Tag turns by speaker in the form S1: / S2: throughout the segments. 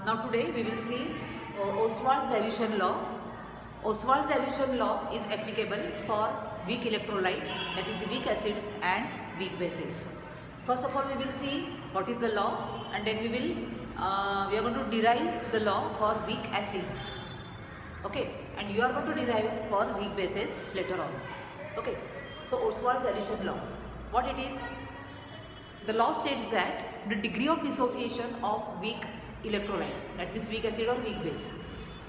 S1: Now today we will see Ostwald's dilution law. Ostwald's dilution law is applicable for weak electrolytes, that is weak acids and weak bases. First of all we will see what is the law, and then we are going to derive the law for weak acids. Okay, and you are going to derive for weak bases later on. Okay, so Ostwald's dilution law, what it is? The law states that the degree of dissociation of weak electrolyte, that means weak acid or weak base,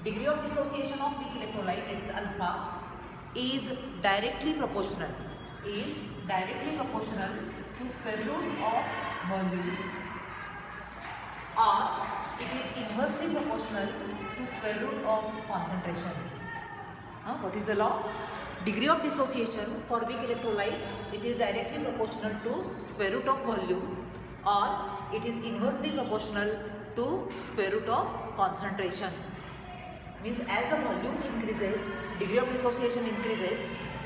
S1: degree of dissociation of weak electrolyte, that is alpha, is directly proportional to square root of volume, or it is inversely proportional to square root of concentration. What is the law? Degree of dissociation for weak electrolyte, it is directly proportional to square root of volume, or it is inversely proportional to square root of concentration. Means as the volume increases, degree of dissociation increases.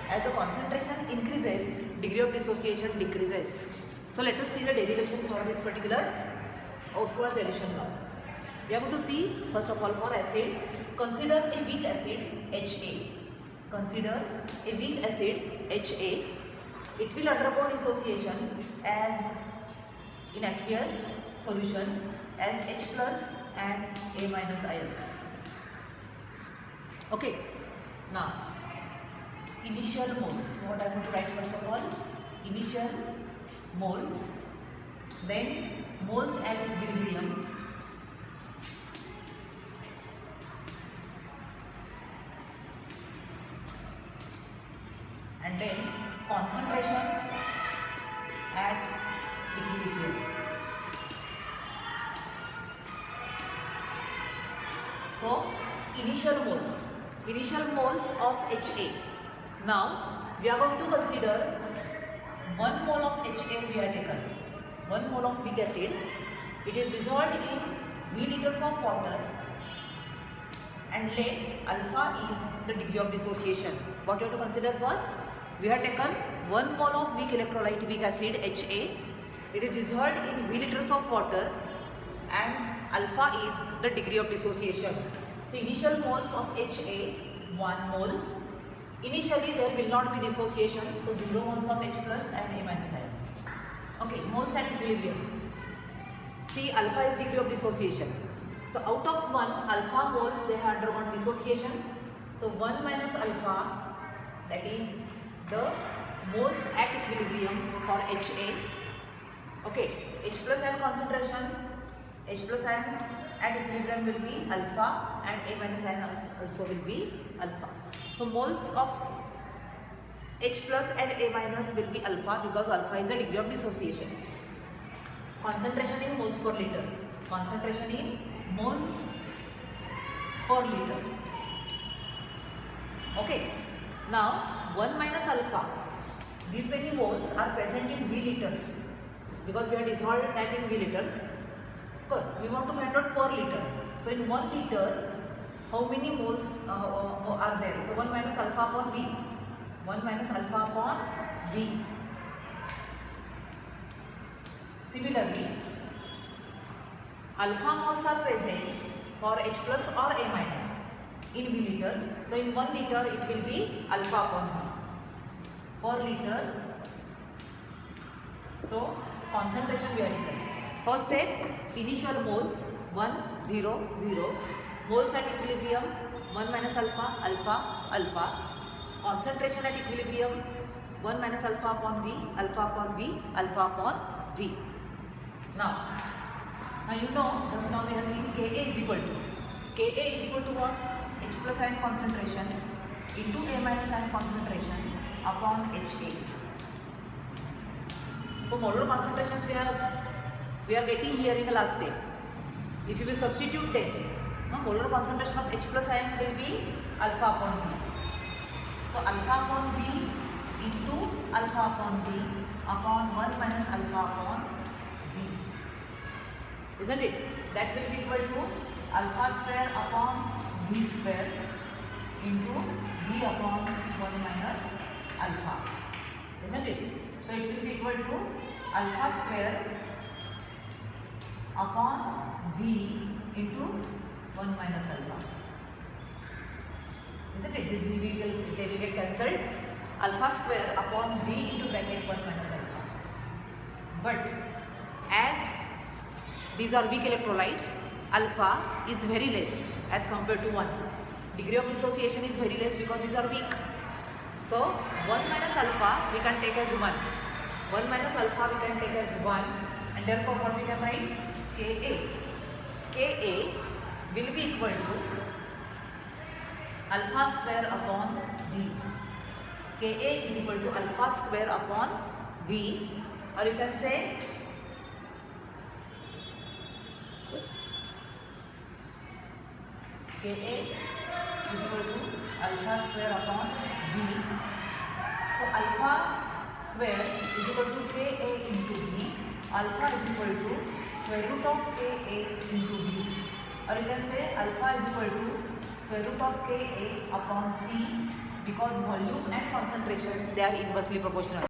S1: As the concentration increases, degree of dissociation decreases. So let us see the derivation for this particular Ostwald's dilution law. We are going to see first of all for acid. Consider a weak acid Ha. Consider a weak acid Ha. It will undergo dissociation as in aqueous solution as H plus and A minus ions. Okay. Now, initial moles. What I am going to write first of all? Initial moles. Then moles at equilibrium. And then concentration at equilibrium. So initial moles of Ha. Now we are going to consider 1 mole of Ha we have taken. 1 mole of weak acid. It is dissolved in V liters of water, and let alpha is the degree of dissociation. What you have to consider first? We have taken 1 mole of weak electrolyte, weak acid Ha. It is dissolved in V liters of water, and alpha is the degree of dissociation. So initial moles of Ha, 1 mole. Initially there will not be dissociation, so 0 moles of H plus and A minus ions. Okay, moles at equilibrium. See, alpha is degree of dissociation. So out of 1 alpha moles they have undergone dissociation. So 1 minus alpha, that is the moles at equilibrium for Ha. Okay, H plus ion concentration, H plus ions at equilibrium will be alpha, and A minus ion also will be alpha. So moles of H plus and A minus will be alpha because alpha is the degree of dissociation. Concentration in moles per liter. Concentration in moles per liter. Okay. Now 1 minus alpha. These many moles are present in V liters because we have dissolved that in V liters. Good. We want to find out per liter. So in 1 liter, how many moles are there? So 1 minus alpha upon V. 1 minus alpha upon V. Similarly, alpha moles are present for H plus or A minus in V liters. So in 1 liter it will be alpha upon V. Per liter. So concentration we are written. First step, initial moles 1, 0, 0. Moles at equilibrium 1 minus alpha, alpha, alpha. Concentration at equilibrium 1 minus alpha upon V, alpha upon V, alpha upon V. Now you know, just now we have seen Ka is equal to what? H plus ion concentration into A minus ion concentration upon Ha. So molar concentrations we are getting here in the last step. If you will substitute them, molar concentration of H plus ion will be alpha upon V. So alpha upon V into alpha upon V upon 1 minus alpha upon V. Isn't it? That will be equal to alpha square upon V square into V upon 1 minus alpha. Isn't it? So it will be equal to alpha square upon V into 1 minus alpha. Isn't it? This V will get cancelled. Alpha square upon V into bracket 1 minus alpha. But as these are weak electrolytes, alpha is very less as compared to 1. Degree of dissociation is very less because these are weak. So 1 minus alpha we can take as 1. 1 minus alpha we can take as 1, and therefore what we can write? Ka. Ka will be equal to alpha square upon V. Ka is equal to alpha square upon V, or you can say Ka is equal to alpha square upon V. So alpha square is equal to Ka into V. Alpha is equal to square root of Ka into V. Or you can say alpha is equal to square root of Ka upon C, because volume and concentration they are inversely proportional.